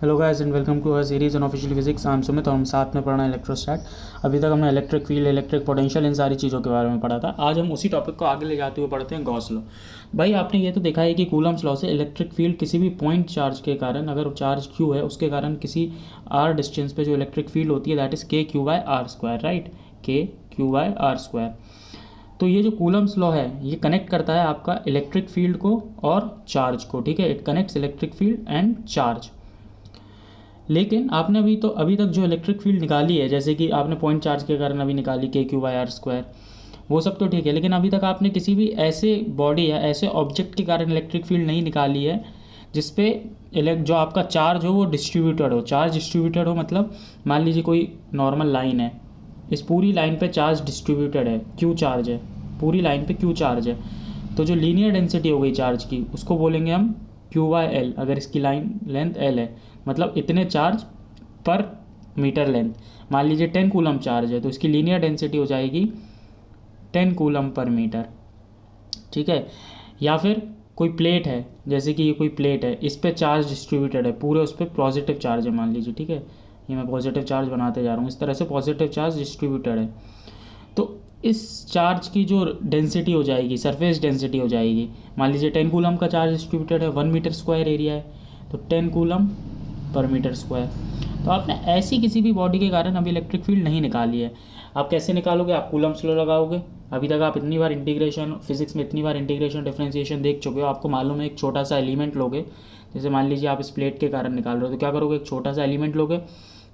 Hello guys and welcome to our series on official physics. I am Sumit और हम साथ में पढ़ना इलेक्ट्रोस्टैट। अभी तक हमने इलेक्ट्रिक फील्ड, इलेक्ट्रिक पोटेंशियल, इन सारी चीज़ों के बारे में पढ़ा था। आज हम उसी टॉपिक को आगे ले जाते हुए पढ़ते हैं गॉस लॉ। भाई आपने ये तो देखा है कि कूलम्स लॉ से इलेक्ट्रिक फील्ड किसी भी पॉइंट चार्ज के कारण, अगर चार्ज क्यू है उसके कारण किसी आर डिस्टेंस पे जो इलेक्ट्रिक फील्ड होती है that is K Q by R square, right, K Q by R square. तो ये जो कूलम्स लॉ है ये कनेक्ट करता है आपका इलेक्ट्रिक फील्ड को और चार्ज को, ठीक है। It connects electric field and charge. लेकिन आपने अभी तक जो इलेक्ट्रिक फील्ड निकाली है, जैसे कि आपने पॉइंट चार्ज के कारण अभी निकाली के क्यू बाई आर स्क्वायर, वो सब तो ठीक है। लेकिन अभी तक आपने किसी भी ऐसे बॉडी या ऐसे ऑब्जेक्ट के कारण इलेक्ट्रिक फील्ड नहीं निकाली है जिसपे जो आपका चार्ज हो वो डिस्ट्रीब्यूटेड हो। चार्ज डिस्ट्रीब्यूटेड हो मतलब मान लीजिए कोई नॉर्मल लाइन है, इस पूरी लाइन पे चार्ज डिस्ट्रीब्यूटेड है, क्यू चार्ज है, पूरी लाइन पे क्यू चार्ज है। तो जो लीनियर डेंसिटी हो गई चार्ज की उसको बोलेंगे हम क्यू बाई एल। अगर इसकी लाइन लेंथ एल है मतलब इतने चार्ज पर मीटर लेंथ। मान लीजिए 10 कूलम चार्ज है तो इसकी लीनियर डेंसिटी हो जाएगी 10 कूलम पर मीटर, ठीक है। या फिर कोई प्लेट है, जैसे कि ये कोई प्लेट है, इस पर चार्ज डिस्ट्रीब्यूटेड है, पूरे उस पर पॉजिटिव चार्ज है मान लीजिए, ठीक है। ये मैं पॉजिटिव चार्ज बनाते जा रहा हूँ, इस तरह से पॉजिटिव चार्ज डिस्ट्रीब्यूटेड है। तो इस चार्ज की जो डेंसिटी हो जाएगी, सरफेस डेंसिटी हो जाएगी, मान लीजिए 10 कूलम का चार्ज डिस्ट्रीब्यूटेड है, 1 मीटर स्क्वायर एरिया है, तो 10 कूलम पर मीटर स्क्वायर। तो आपने ऐसी किसी भी बॉडी के कारण अभी इलेक्ट्रिक फील्ड नहीं निकाली है। आप कैसे निकालोगे? आप कूलम्स लॉ लगाओगे। अभी तक आप इतनी बार इंटीग्रेशन, फिजिक्स में इतनी बार इंटीग्रेशन डिफरेंशिएशन देख चुके हो, आपको मालूम है। एक छोटा सा एलिमेंट लोगे, जैसे मान लीजिए आप इस प्लेट के कारण निकाल रहे हो, तो क्या करोगे? एक छोटा सा एलिमेंट लोगे,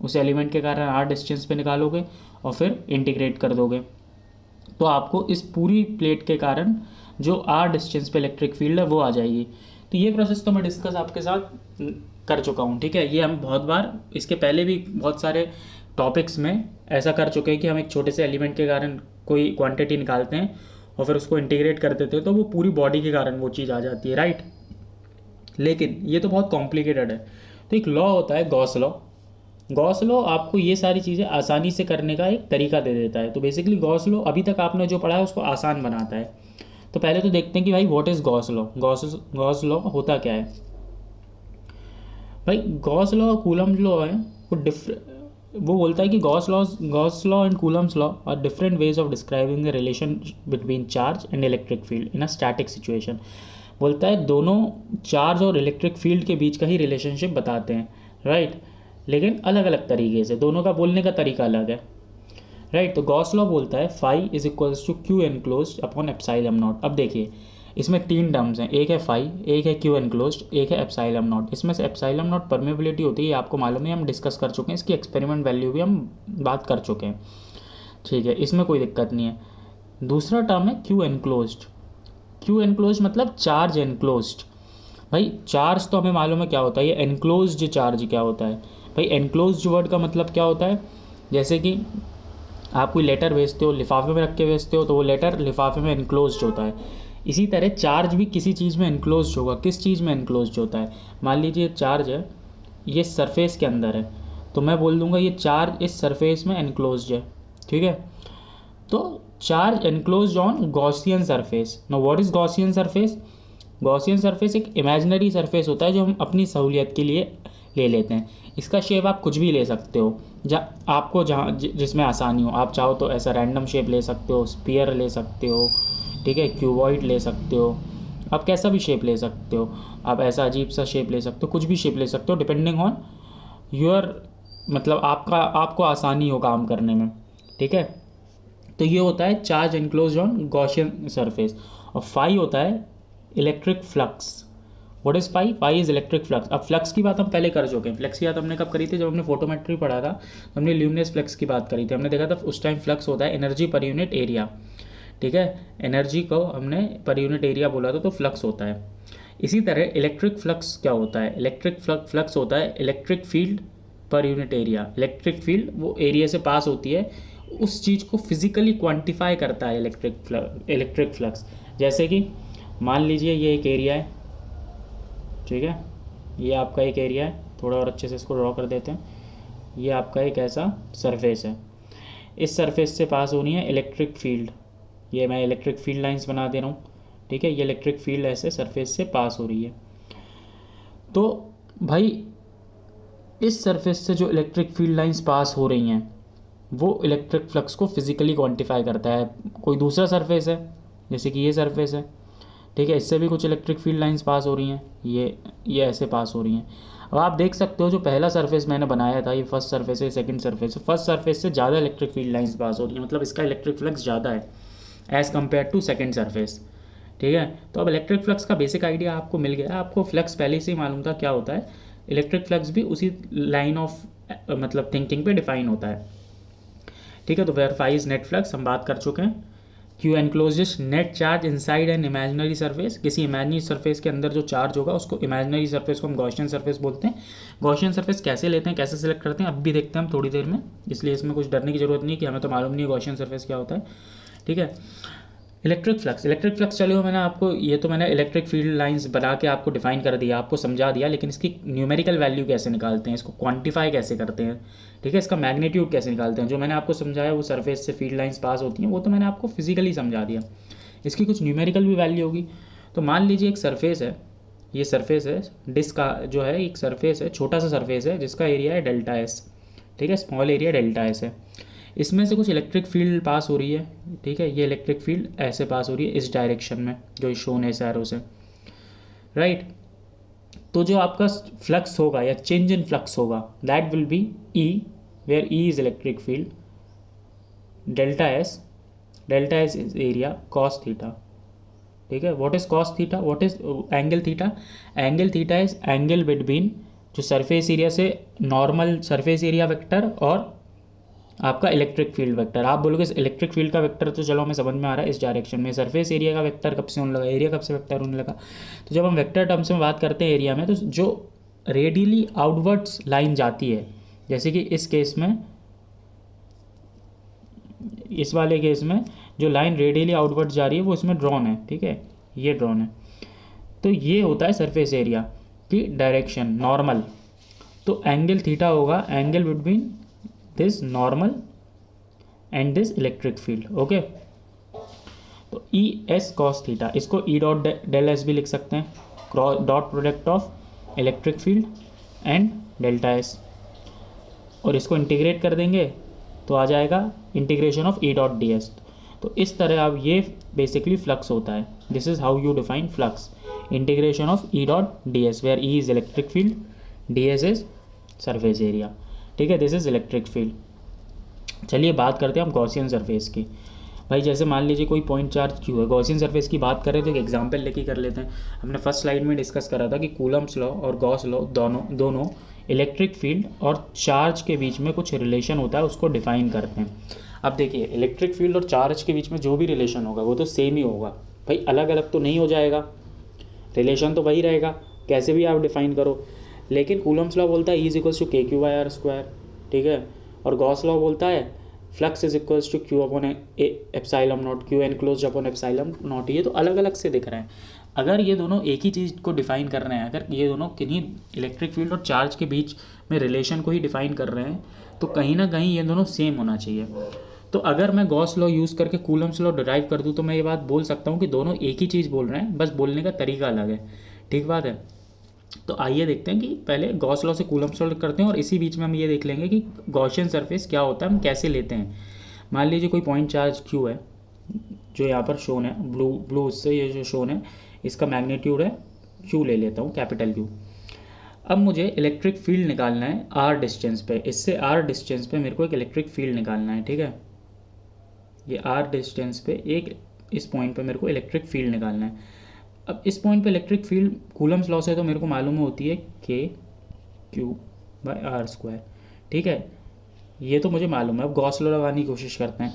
उस एलिमेंट के कारण आर डिस्टेंस पे निकालोगे और फिर इंटीग्रेट कर दोगे। तो आपको इस पूरी प्लेट के कारण जो आर डिस्टेंस पे इलेक्ट्रिक फील्ड है वो आ जाएगी। तो ये प्रोसेस तो मैं डिस्कस आपके साथ कर चुका हूँ, ठीक है। ये हम बहुत बार, इसके पहले भी बहुत सारे टॉपिक्स में ऐसा कर चुके हैं कि हम एक छोटे से एलिमेंट के कारण कोई क्वांटिटी निकालते हैं और फिर उसको इंटीग्रेट कर देते हैं तो वो पूरी बॉडी के कारण वो चीज़ आ जाती है, राइट। लेकिन ये तो बहुत कॉम्प्लिकेटेड है। तो एक लॉ होता है गॉस लॉ। गॉस लॉ आपको ये सारी चीज़ें आसानी से करने का एक तरीका दे देता है। तो बेसिकली गॉस लॉ अभी तक आपने जो पढ़ा है उसको आसान बनाता है। तो पहले तो देखते हैं कि भाई what is Gauss law. Gauss law होता क्या है भाई? गॉस लॉ और कूलम लॉ है वो बोलता है कि Gauss law and Coulomb's law are different ways of describing the relation between charge and electric field in a static situation. बोलता है दोनों चार्ज और इलेक्ट्रिक फील्ड के बीच का ही रिलेशनशिप बताते हैं, राइट। लेकिन अलग अलग तरीके से, दोनों का बोलने का तरीका अलग है, राइट। तो गॉस लॉ बोलता है phi is equals to Q enclose upon epsilon not. अब देखिए इसमें 3 टर्म्स हैं, एक है फाई, एक है क्यू एनक्लोज, एक है एप्साइलम नॉट। इसमें से एप्साइलम नॉट परमेबिलिटी होती है, आपको मालूम है, हम डिस्कस कर चुके हैं। इसकी एक्सपेरिमेंट वैल्यू भी हम बात कर चुके हैं, ठीक है, इसमें कोई दिक्कत नहीं है। दूसरा टर्म है क्यू एनक्लोज। क्यू एनक्लोज मतलब चार्ज एनक्लोज। भाई चार्ज तो हमें मालूम है क्या होता है, ये एनक्लोज्ड चार्ज क्या होता है। भाई एनक्लोज्ड वर्ड का मतलब क्या होता है? जैसे कि आप कोई लेटर भेजते हो, लिफाफे में रख के भेजते हो, तो वो लेटर लिफाफे में एनक्लोज्ड होता है। इसी तरह चार्ज भी किसी चीज़ में एनक्लोज्ड होगा। किस चीज़ में एनक्लोज्ड होता है? मान लीजिए चार्ज है, ये सरफेस के अंदर है, तो मैं बोल दूंगा ये चार्ज इस सरफेस में एनक्लोज्ड है, ठीक है। तो charge enclosed on Gaussian surface. Now what is Gaussian surface? Gaussian surface एक इमेजिनरी सरफेस होता है जो हम अपनी सहूलियत के लिए ले लेते हैं। इसका शेप आप कुछ भी ले सकते हो, जहाँ जिसमें आसानी हो। आप चाहो तो ऐसा रैंडम शेप ले सकते हो, स्फीयर ले सकते हो, ठीक है, क्यूबॉइड ले सकते हो, आप कैसा भी शेप ले सकते हो। आप ऐसा अजीब सा शेप ले सकते हो, कुछ भी शेप ले सकते हो डिपेंडिंग ऑन योर, मतलब आपको आसानी हो काम करने में, ठीक है। तो ये होता है charge enclose on Gaussian surface. और फाई होता है electric flux. What is phi? Phi is electric flux. अब फ्लक्स की बात हम पहले कर चुके हैं। फ्लक्स की बात हमने कब करी थी? जब हमने फोटोमेट्री पढ़ा था तो हमने ल्यूमिनस फ्लक्स की बात करी थी। हमने देखा था उस टाइम फ्लक्स होता है एनर्जी पर यूनिट एरिया, ठीक है। एनर्जी को हमने पर यूनिट एरिया बोला था, तो फ्लक्स होता है। इसी तरह इलेक्ट्रिक फ्लक्स क्या होता है? इलेक्ट्रिक फ्लक्स होता है electric field per unit area. Electric field वो एरिया से पास होती है, उस चीज़ को फिजिकली क्वांटिफाई करता है इलेक्ट्रिक फ्लक्स। जैसे कि मान लीजिए ये एक एरिया है, ठीक है, ये आपका एक एरिया है, थोड़ा और अच्छे से इसको ड्रॉ कर देते हैं। ये आपका एक ऐसा सरफेस है, इस सरफेस से पास होनी है इलेक्ट्रिक फील्ड। ये मैं इलेक्ट्रिक फील्ड लाइंस बना दे रहा हूँ, ठीक है। ये इलेक्ट्रिक फील्ड ऐसे सरफेस से पास हो रही है। तो भाई इस सरफेस से जो इलेक्ट्रिक फील्ड लाइंस पास हो रही हैं वो इलेक्ट्रिक फ्लक्स को फिजिकली क्वांटिफाई करता है। कोई दूसरा सरफेस है, जैसे कि ये सरफेस है, ठीक है, इससे भी कुछ इलेक्ट्रिक फील्ड लाइंस पास हो रही हैं, ये ऐसे पास हो रही हैं। अब आप देख सकते हो जो पहला सरफेस मैंने बनाया था, ये फर्स्ट सरफेस है, सेकंड सरफेस है, फर्स्ट सरफेस से ज़्यादा इलेक्ट्रिक फील्ड लाइंस पास हो रही हैं, मतलब इसका इलेक्ट्रिक फ्लक्स ज़्यादा है as compare to second surface. ठीक है, तो अब इलेक्ट्रिक फ्लक्स का बेसिक आइडिया आपको मिल गया। आपको फ्लक्स पहले से ही मालूम था क्या होता है, इलेक्ट्रिक फ्लक्स भी उसी लाइन ऑफ मतलब थिंकिंग पे डिफाइन होता है। ठीक है, तो वेरीफाइज नेट फ्लक्स हम बात कर चुके हैं। Q encloses net charge inside an imaginary surface, किसी इमेजिनरी सरफेस के अंदर जो चार्ज होगा उसको इमेजिनरी सरफेस को हम गॉसियन सरफेस बोलते हैं। गॉसियन सरफेस कैसे लेते हैं, कैसे सेलेक्ट करते हैं, अब भी देखते हैं हम थोड़ी देर में, इसलिए इसमें कुछ डरने की जरूरत नहीं कि हमें तो मालूम नहीं है गॉसियन सरफेस क्या होता है। ठीक है, इलेक्ट्रिक फ्लक्स चलिए मैंने आपको ये तो मैंने इलेक्ट्रिक फील्ड लाइंस बना के आपको डिफाइन कर दिया, आपको समझा दिया, लेकिन इसकी न्यूमेरिकल वैल्यू कैसे निकालते हैं, इसको क्वांटिफाई कैसे करते हैं, ठीक है, इसका मैग्नीट्यूड कैसे निकालते हैं। जो मैंने आपको समझाया वो सरफेस से फील्ड लाइंस पास होती हैं वो तो मैंने आपको फिजिकली समझा दिया, इसकी कुछ न्यूमेरिकल भी वैल्यू होगी। तो मान लीजिए एक सरफेस है, ये सरफेस है, डिस्क का जो है एक सरफेस है, छोटा सा सरफेस है जिसका एरिया है डेल्टा एस, ठीक है, स्मॉल एरिया डेल्टा एस है। इसमें से कुछ इलेक्ट्रिक फील्ड पास हो रही है, ठीक है, ये इलेक्ट्रिक फील्ड ऐसे पास हो रही है इस डायरेक्शन में जो शोन है इस एरो से, राइट। तो जो आपका फ्लक्स होगा या चेंज इन फ्लक्स होगा that will be E, where E is electric field, delta S is area cos theta. ठीक है, what is cos theta, what is angle theta, angle theta is angle between जो surface area से normal surface area vector और आपका electric field vector. आप बोलोगे electric field का vector तो चलो हमें समझ में आ रहा है इस डायरेक्शन में, सरफेस एरिया का वेक्टर कब से होने लगा, एरिया कब से वेक्टर होने लगा। तो जब हम वेक्टर टर्म्स में बात करते हैं एरिया में, तो जो रेडियली आउटवर्ड्स लाइन जाती है, जैसे कि इस केस में, इस वाले केस में जो लाइन रेडियली आउटवर्ड्स जा रही है वो इसमें ड्रॉन है, ठीक है, ये ड्रॉन है, तो ये होता है सरफेस एरिया की डायरेक्शन नॉर्मल। तो एंगल थीटा होगा angle between this normal and this electric field, okay. तो ई एस कॉस थीटा, इसको ई डॉट डेल एस भी लिख सकते हैं, dot product of electric field and delta S, और इसको इंटीग्रेट कर देंगे तो आ जाएगा integration of E dot D S. तो इस तरह अब ये बेसिकली फ्लक्स होता है, this is how you define flux, integration of E dot D S, where E is electric field, D S is surface area, ठीक है, दिस इज इलेक्ट्रिक फील्ड। चलिए बात करते हैं हम गॉसियन सरफेस की। भाई जैसे मान लीजिए कोई पॉइंट चार्ज क्यू है, गॉसियन सरफेस की बात करें तो एक एग्जांपल लेके कर लेते हैं। हमने फर्स्ट स्लाइड में डिस्कस करा था कि कूलम्स लॉ और गॉस लॉ दोनों इलेक्ट्रिक फील्ड और चार्ज के बीच में कुछ रिलेशन होता है उसको डिफाइन करते हैं। अब देखिए इलेक्ट्रिक फील्ड और चार्ज के बीच में जो भी रिलेशन होगा वो तो सेम ही होगा भाई, अलग अलग तो नहीं हो जाएगा, रिलेशन तो वही रहेगा कैसे भी आप डिफाइन करो। लेकिन कूलम्स लॉ बोलता है E is equals to K Q by R square, ठीक है, और गॉस लॉ बोलता है flux is equals to Q upon epsilon not, Q enclose upon epsilon not. ये तो अलग अलग से दिख रहे हैं। अगर ये दोनों एक ही चीज़ को डिफाइन कर रहे हैं, अगर ये दोनों किन्हीं इलेक्ट्रिक फील्ड और चार्ज के बीच में रिलेशन को ही डिफाइन कर रहे हैं तो कहीं ना कहीं ये दोनों सेम होना चाहिए। तो अगर मैं गॉस लॉ यूज़ करके कूलम्स लॉ डिराइव कर दूँ तो मैं ये बात बोल सकता हूँ कि दोनों एक ही चीज़ बोल रहे हैं, बस बोलने का तरीका अलग है, ठीक बात है। तो आइए देखते हैं कि पहले गॉस लॉ से कूलम्स लॉ करते हैं और इसी बीच में हम ये देख लेंगे कि गॉसियन सरफेस क्या होता है, हम कैसे लेते हैं। मान लीजिए कोई पॉइंट चार्ज क्यू है जो यहाँ पर शोन है, ब्लू से ये जो शोन है इसका मैग्नीट्यूड है क्यू, ले लेता हूँ कैपिटल क्यू। अब मुझे इलेक्ट्रिक फील्ड निकालना है आर डिस्टेंस पे, इससे आर डिस्टेंस पे मेरे को एक इलेक्ट्रिक फील्ड निकालना है, ठीक है, ये आर डिस्टेंस पे एक इस पॉइंट पे मेरे को इलेक्ट्रिक फील्ड निकालना है। अब इस पॉइंट पे इलेक्ट्रिक फील्ड कूलम्स लॉ से तो मेरे को मालूम होती है के क्यू बाई आर स्क्वायर, ठीक है, ये तो मुझे मालूम है। अब गॉस लॉ लगाने की कोशिश करते हैं।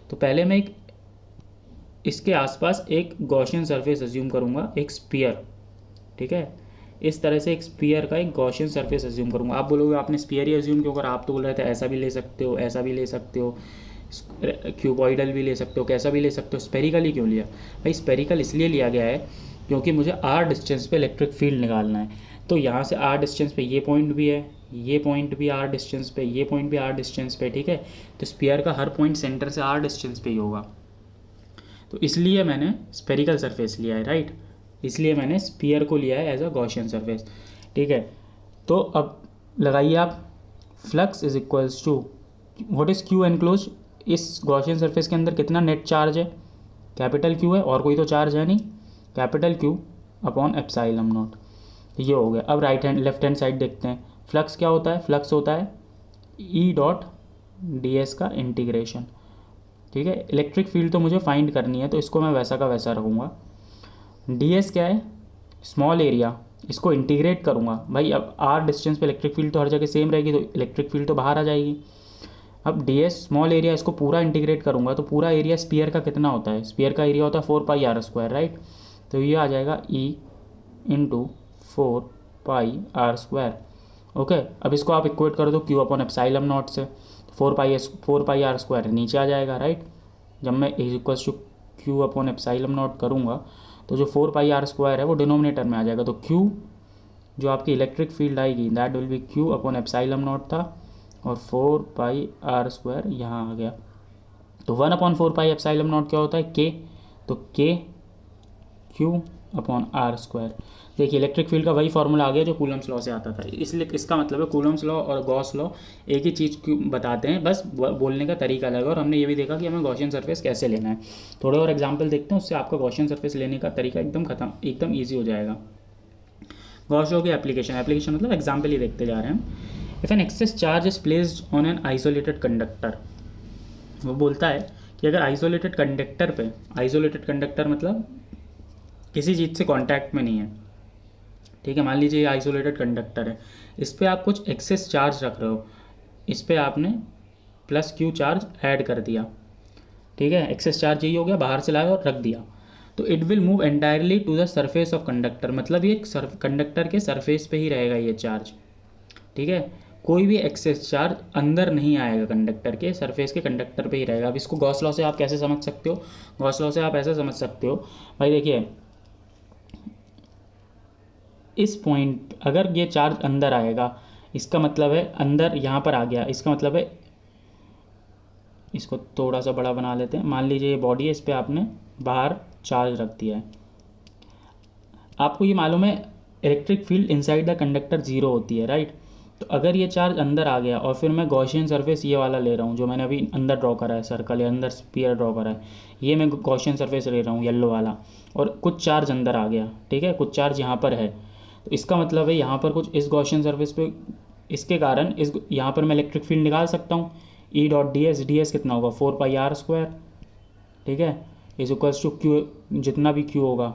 तो पहले मैं एक इसके आसपास एक गॉसियन सरफेस अज्यूम करूँगा, एक स्फीयर, ठीक है, इस तरह से एक स्फीयर का एक गॉसियन सरफेस अज्यूम करूँगा। आप बोलोगे आपने स्फीयर ही अज्यूम क्यों करा, आप तो बोल रहे थे ऐसा भी ले सकते हो, ऐसा भी ले सकते हो, क्यूबॉइडल भी ले सकते हो, कैसा भी ले सकते हो, स्पेरिकल ही क्यों लिया? भाई स्पेरिकल इसलिए लिया गया है क्योंकि मुझे आर डिस्टेंस पे इलेक्ट्रिक फील्ड निकालना है। तो यहाँ से आर डिस्टेंस पे ये पॉइंट भी है, ये पॉइंट भी आर डिस्टेंस पे, ये पॉइंट भी आर डिस्टेंस पे, ठीक है। तो स्फीयर का हर पॉइंट सेंटर से आर डिस्टेंस पे ही होगा, तो इसलिए मैंने स्पेरिकल सरफेस लिया है, राइट, इसलिए मैंने स्फीयर को लिया है एज अ गॉसियन सरफेस, ठीक है। तो अब लगाइए आप, flux is equals to what is Q enclose, इस गॉसियन सरफेस के अंदर कितना नेट चार्ज है, कैपिटल क्यू है, और कोई तो चार्ज है नहीं, capital Q upon epsilon not, ये हो गया। अब right hand left hand side देखते हैं, फ्लक्स क्या होता है, फ्लक्स होता है ई डॉट डी एस का इंटीग्रेशन, ठीक है। इलेक्ट्रिक फील्ड तो मुझे फाइंड करनी है, तो इसको मैं वैसा का वैसा रखूँगा। डी एस क्या है, स्मॉल एरिया, इसको इंटीग्रेट करूँगा भाई। अब आर डिस्टेंस पे इलेक्ट्रिक फील्ड तो हर जगह सेम रहेगी, तो इलेक्ट्रिक फील्ड तो बाहर आ जाएगी। अब डी एस स्मॉल एरिया, इसको पूरा इंटीग्रेट करूँगा, तो पूरा एरिया स्पीयर का कितना होता है, स्पीयर का एरिया होता है 4πr², राइट। तो ये आ जाएगा ई इंटू 4πr²। ओके, अब इसको आप इक्वेट कर दो क्यू अपॉन एप्सिलॉन नॉट से, 4πr² नीचे आ जाएगा, राइट। जब मैं is equals to Q upon epsilon not करूँगा, तो जो 4πr² है वो डिनोमिनेटर में आ जाएगा, तो क्यू जो आपकी इलेक्ट्रिक फील्ड आएगी that will B Q upon epsilon not था, और 4πr² यहाँ आ गया। तो 1/4π एप्सिलॉन नॉट क्या होता है, के, तो के क्यू अपॉन r²। देखिए इलेक्ट्रिक फील्ड का वही फॉर्मूला आ गया जो कूलम्स लॉ से आता था, इसलिए इसका मतलब है कूलम्स लॉ और गॉस लॉ एक ही चीज़ क्यों बताते हैं, बस बोलने का तरीका अलग है। और हमने ये भी देखा कि हमें गॉसियन सरफेस कैसे लेना है। थोड़े और एग्जाम्पल देखते हैं, उससे आपका गॉसियन सरफेस लेने का तरीका एकदम ईजी हो जाएगा। गॉस लॉ की एप्लीकेशन मतलब एग्जाम्पल ही देखते जा रहे हैं। If an excess charge is placed on an isolated conductor, वो बोलता है कि अगर आइसोलेटेड कंडक्टर पे, आइसोलेटेड कंडक्टर मतलब किसी चीज़ से कांटेक्ट में नहीं है, ठीक है। मान लीजिए ये आइसोलेटेड कंडक्टर है, इस पर आप कुछ एक्सेस चार्ज रख रहे हो, इस पर आपने प्लस क्यू चार्ज ऐड कर दिया, ठीक है। एक्सेस चार्ज यही हो गया, बाहर से लाया और रख दिया, तो it will move entirely to the surface of conductor, मतलब ये कंडक्टर के सरफेस पे ही रहेगा ये चार्ज, ठीक है। कोई भी एक्सेस चार्ज अंदर नहीं आएगा, कंडक्टर के सरफेस के कंडक्टर पे ही रहेगा। अब इसको गॉस लॉ से आप कैसे समझ सकते हो, गॉस लॉ से आप ऐसे समझ सकते हो भाई, देखिए इस पॉइंट अगर ये चार्ज अंदर आएगा, इसका मतलब है अंदर यहाँ पर आ गया, इसका मतलब है, इसको थोड़ा सा बड़ा बना लेते हैं, मान लीजिए ये बॉडी है, इस पर आपने बाहर चार्ज रख दिया है। आपको ये मालूम है electric field inside the conductor zero होती है, राइट। तो अगर ये चार्ज अंदर आ गया और फिर मैं गॉसियन सरफेस ये वाला ले रहा हूँ जो मैंने अभी अंदर ड्रॉ करा है, सर्कल या अंदर स्फीयर ड्रॉ करा है, ये मैं गॉसियन सरफेस ले रहा हूँ येलो वाला, और कुछ चार्ज अंदर आ गया, ठीक है, कुछ चार्ज यहाँ पर है, तो इसका मतलब है यहाँ पर कुछ इस गॉसियन सरफेस पे, इसके कारण इस यहाँ पर मैं इलेक्ट्रिक फील्ड निकाल सकता हूँ, ई dot D S, D S कितना होगा 4πr², ठीक है, इज इक्वल्स टू क्यू, जितना भी क्यू होगा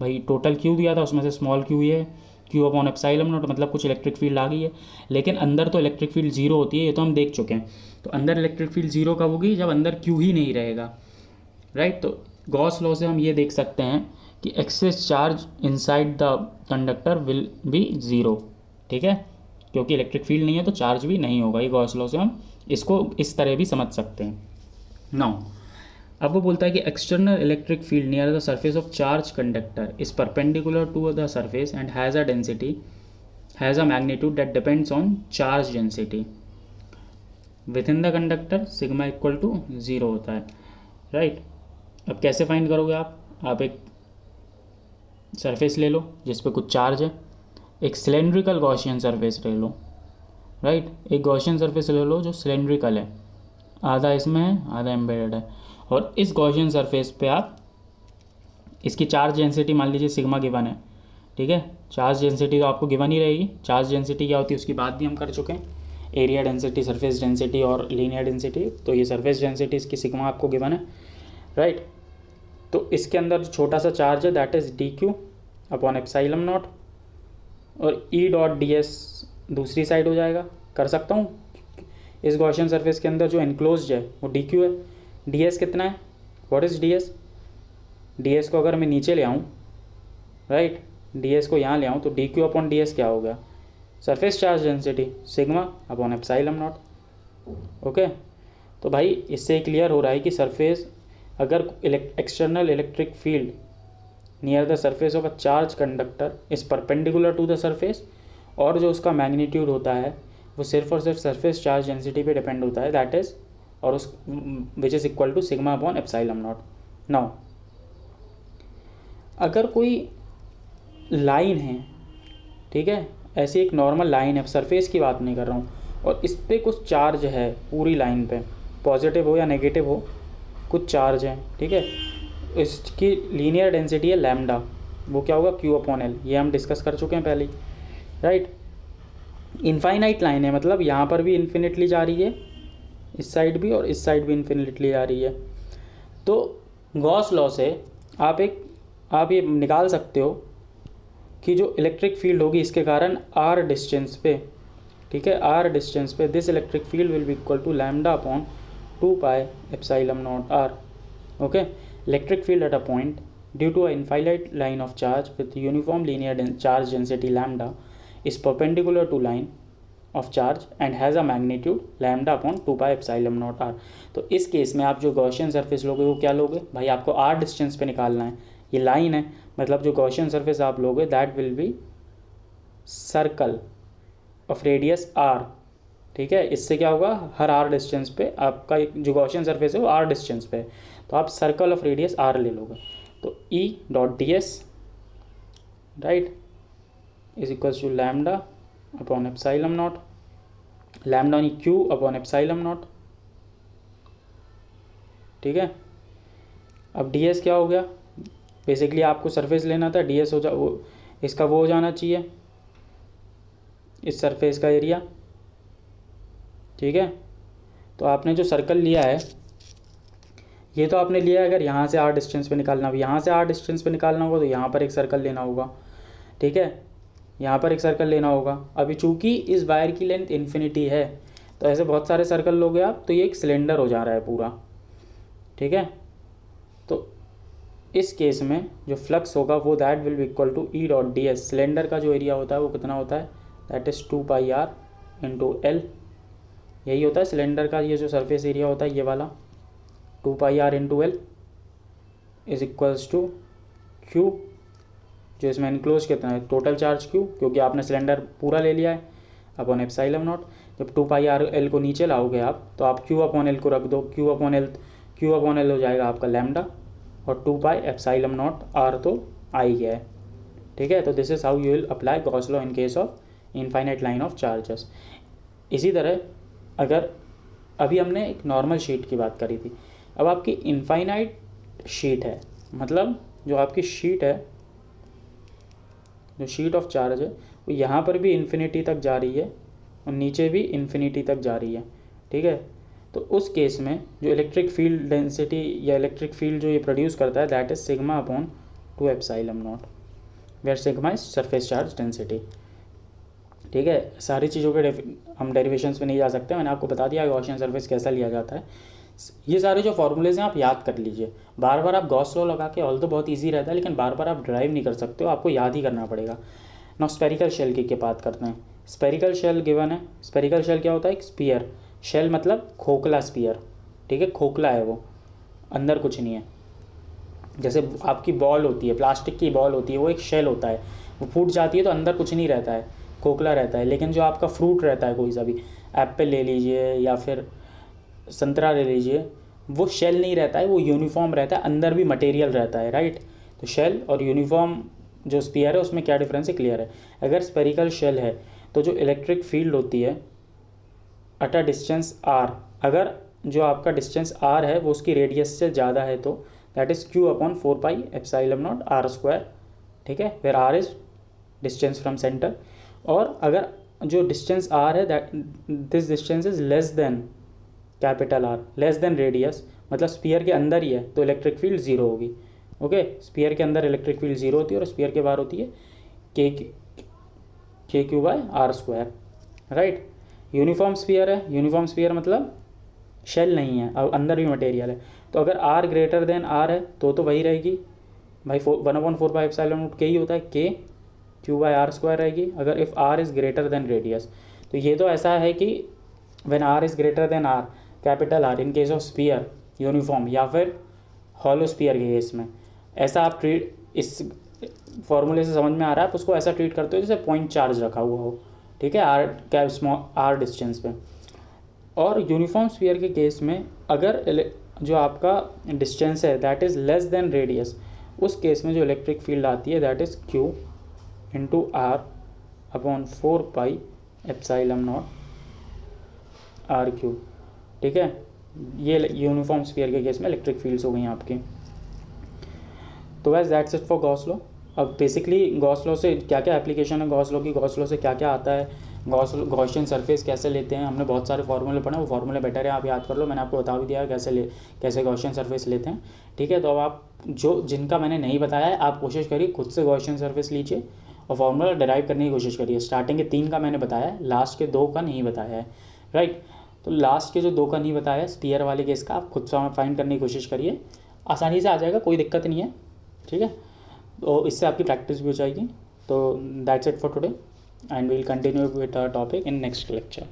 भाई, टोटल क्यू दिया था उसमें से स्मॉल क्यू ये है, क्यू अपॉन एप्सिलॉन नॉट, मतलब कुछ इलेक्ट्रिक फील्ड आ गई है। लेकिन अंदर तो इलेक्ट्रिक फील्ड जीरो होती है, ये तो हम देख चुके हैं। तो अंदर इलेक्ट्रिक फील्ड जीरो कब होगी, जब अंदर क्यू ही नहीं रहेगा, राइट। तो गॉस लॉ से हम ये देख सकते हैं कि excess charge inside the conductor will be zero, ठीक है, क्योंकि इलेक्ट्रिक फील्ड नहीं है तो चार्ज भी नहीं होगा। ये गॉस लॉ से हम इसको इस तरह भी समझ सकते हैं। नाउ अब वो बोलता है कि external electric field near the surface of charge conductor is perpendicular to the surface and has a density, has a magnitude that depends on charge density within the conductor, sigma equal to zero होता है, right. अब कैसे find करोगे आप एक surface ले लो जिस पे कुछ चार्ज है, एक सिलेंड्रिकल गॉसियन सरफेस ले लो, राइट। एक गॉसियन सरफेस ले लो जो सिलेंड्रिकल है, आधा इसमें है आधा एम्बेडेड है, और इस गॉसियन सरफेस पे आप इसकी चार्ज डेंसिटी मान लीजिए सिग्मा गिवन है, ठीक है। चार्ज डेंसिटी तो आपको गिवन ही रहेगी, चार्ज डेंसिटी क्या होती है उसकी बात भी हम कर चुके हैं, एरिया डेंसिटी, सरफेस डेंसिटी और लीनियर डेंसिटी। तो ये सरफेस डेंसिटी इसकी सिग्मा आपको गिवन है, राइट। तो इसके अंदर जो छोटा सा चार्ज है that is D Q upon epsilon not, और ई डॉट डी एस दूसरी साइड हो जाएगा, कर सकता हूँ। इस गॉसियन सरफेस के अंदर जो एनक्लोज्ड है वो डी क्यू है, डी एस कितना है, what is D S, D S को अगर मैं नीचे ले आऊँ, राइट, डी एस को यहाँ ले आऊँ, तो D Q upon D S क्या हो गया, surface charge density sigma upon epsilon not. Okay, तो भाई इससे क्लियर हो रहा है कि सरफेस अगर external electric field near the surface of a charge conductor is perpendicular to the surface, और जो उसका मैग्नीट्यूड होता है वो सिर्फ और सिर्फ सरफेस चार्ज डेंसिटी पे डिपेंड होता है, दैट इज़, और उस which is equal to sigma upon epsilon not. Now अगर कोई लाइन है, ठीक है, ऐसी एक नॉर्मल लाइन है, सरफेस की बात नहीं कर रहा हूँ, और इस पर कुछ चार्ज है पूरी लाइन पे, पॉजिटिव हो या नेगेटिव हो, कुछ चार्ज है, ठीक है। इसकी लीनियर डेंसिटी है लैम्डा, वो क्या होगा Q/L, ये हम डिस्कस कर चुके हैं पहले, राइट। इनफाइनाइट लाइन है, मतलब यहाँ पर भी इन्फिनिटली जा रही है, इस साइड भी और इस साइड भी इन्फिनिटली जा रही है। तो गॉस लॉ से आप ये निकाल सकते हो कि जो इलेक्ट्रिक फील्ड होगी इसके कारण r डिस्टेंस पे, ठीक है, r डिस्टेंस पे this electric field will be equal to λ/2πε0r। Okay, electric field at a point due to a infinite line of charge with uniform linear charge density lambda is perpendicular to line of charge and has a magnitude λ/2πε0r। तो इस case में आप जो Gaussian surface लोगे वो क्या लोगे भाई, आपको r डिस्टेंस पे निकालना है, ये लाइन है, मतलब जो गॉसियन सरफेस आप लोगे that will B circle of radius r, ठीक है। इससे क्या होगा, हर r डिस्टेंस पे आपका जो गॉसियन सरफेस है वो r डिस्टेंस पे है, तो आप सर्कल ऑफ रेडियस r ले लोगे। तो E.ds right is equals to λ/ε0, lambda यानी Q/ε0, ठीक है। अब ds क्या हो गया, बेसिकली आपको सरफेस लेना था, ds इसका वो हो जाना चाहिए, इस सरफेस का एरिया, ठीक है। तो आपने जो सर्कल लिया है ये तो आपने लिया है, अगर यहाँ से r डिस्टेंस पे निकालना, अब यहाँ से r डिस्टेंस पे निकालना होगा तो यहाँ पर एक सर्कल लेना होगा, ठीक है, यहाँ पर एक सर्कल लेना होगा। अभी चूंकि इस वायर की लेंथ इन्फिनिटी है तो ऐसे बहुत सारे सर्कल लोगे आप, तो ये एक सिलेंडर हो जा रहा है पूरा, ठीक है। तो इस केस में जो फ्लक्स होगा वो that will be equal to E.ds, cylinder का जो एरिया होता है वो कितना होता है, दैट इज़ 2πr × L, यही होता है सिलेंडर का ये जो सरफेस एरिया होता है ये वाला, 2πr × L is equals to Q, जो इसमें इनक्लोज कितना है, टोटल चार्ज Q, क्योंकि आपने सिलेंडर पूरा ले लिया है, अपॉन ε0। जब 2πr को नीचे लाओगे आप तो आप Q/L को रख दो, Q/L हो जाएगा आपका लैम्डा, और 2πε0r तो आ ही गया है, ठीक है। तो this is how you will apply Gauss law in case of infinite line of charges. इसी तरह अगर अभी हमने एक नॉर्मल शीट की बात करी थी, अब आपकी इनफाइनाइट शीट है, मतलब जो आपकी शीट है, जो शीट ऑफ चार्ज है वो यहाँ पर भी इन्फिनिटी तक जा रही है और नीचे भी इन्फिनिटी तक जा रही है, ठीक है। तो उस केस में जो इलेक्ट्रिक फील्ड डेंसिटी या इलेक्ट्रिक फील्ड जो ये प्रोड्यूस करता है that is σ/2ε0, where sigma is surface charge density, ठीक है। सारी चीज़ों के हम डेरिवेशंस में नहीं जा सकते, मैंने आपको बता दिया गॉसियन सरफेस कैसा लिया जाता है। ये सारे जो फॉर्मूलेज हैं आप याद कर लीजिए, बार बार आप गॉस लॉ लगा के, ऑल तो बहुत इजी रहता है लेकिन बार बार आप ड्राइव नहीं कर सकते हो, आपको याद ही करना पड़ेगा। ना स्पेरिकल शेल की बात करते हैं, स्पेरिकल शेल गिवन है। स्पेरिकल शेल क्या होता है, एक स्पीयर, शेल मतलब खोखला स्पीयर, ठीक है, खोखला है वो, अंदर कुछ नहीं है। जैसे आपकी बॉल होती है, प्लास्टिक की बॉल होती है, वो एक शेल होता है, वो फूट जाती है तो अंदर कुछ नहीं रहता है, खोखला रहता है। लेकिन जो आपका फ्रूट रहता है, कोई सा भी एप्पल ले लीजिए या फिर संतरा ले लीजिए, वो शेल नहीं रहता है, वो यूनिफॉर्म रहता है, अंदर भी मटेरियल रहता है, राइट। तो शेल और यूनिफॉर्म जो स्पीयर है उसमें क्या डिफरेंस है, क्लियर है। अगर स्पेरिकल शेल है तो जो इलेक्ट्रिक फील्ड होती है एट अ डिस्टेंस r, अगर जो आपका डिस्टेंस r है वो उसकी रेडियस से ज़्यादा है तो दैट इज़ Q/4πε0r², ठीक है, where r is distance from centre. और अगर जो डिस्टेंस r है that this distance is less than capital R, less than radius, मतलब स्पीयर के अंदर ही है, तो इलेक्ट्रिक फील्ड ज़ीरो होगी, ओके। स्पीयर के अंदर इलेक्ट्रिक फील्ड ज़ीरो होती है और स्पीयर के बाहर होती है KQ/r², राइट। यूनिफॉर्म स्पीयर है, यूनिफॉर्म स्पीयर मतलब शेल नहीं है और अंदर भी मटेरियल है, तो अगर r ग्रेटर देन r है तो वही रहेगी भाई, 1/4πε0 k ही होता है, KQ/r² रहेगी। अगर if r is greater than radius, तो ये तो ऐसा है कि when r is greater than r, capital R, in case of sphere uniform या फिर हॉलो स्पीयर के केस में, ऐसा आप ट्रीट, इस फॉर्मूले से समझ में आ रहा है, आप उसको ऐसा ट्रीट करते हो जैसे पॉइंट चार्ज रखा हुआ हो, ठीक है, r डिस्टेंस पे। और यूनिफॉर्म स्फीयर के केस में अगर जो आपका डिस्टेंस है that is less than radius, उस केस में जो इलेक्ट्रिक फील्ड आती है that is Q × R upon 4 pi epsilon not R cube. ठीक है, ये यूनिफॉर्म स्फीयर के केस में इलेक्ट्रिक फील्ड्स हो गई आपकी। तो was that's it for Gauss law. अब बेसिकली गॉस लॉ से क्या क्या एप्लीकेशन है गॉस लॉ की, गॉस लॉ से क्या क्या आता है, गॉसियन सरफेस कैसे लेते हैं, हमने बहुत सारे फार्मूले पढ़े, वो फार्मूले बेटर है आप याद कर लो, मैंने आपको बता भी दिया है कैसे गॉसियन सरफेस लेते हैं। ठीक है, तो अब आप जिनका मैंने नहीं बताया है आप कोशिश करिए खुद से गॉसियन सरफेस लीजिए और फार्मूला डिराइव करने की कोशिश करिए। स्टार्टिंग के 3 का मैंने बताया है, लास्ट के 2 का नहीं बताया है, राइट। तो लास्ट के जो 2 का नहीं बताया है स्फीयर वाले केस का, आप खुद से फाइंड करने की कोशिश करिए, आसानी से आ जाएगा, कोई दिक्कत नहीं है। ठीक है, तो इससे आपकी प्रैक्टिस भी हो जाएगी। तो that's it for today and we will continue with our topic in next lecture.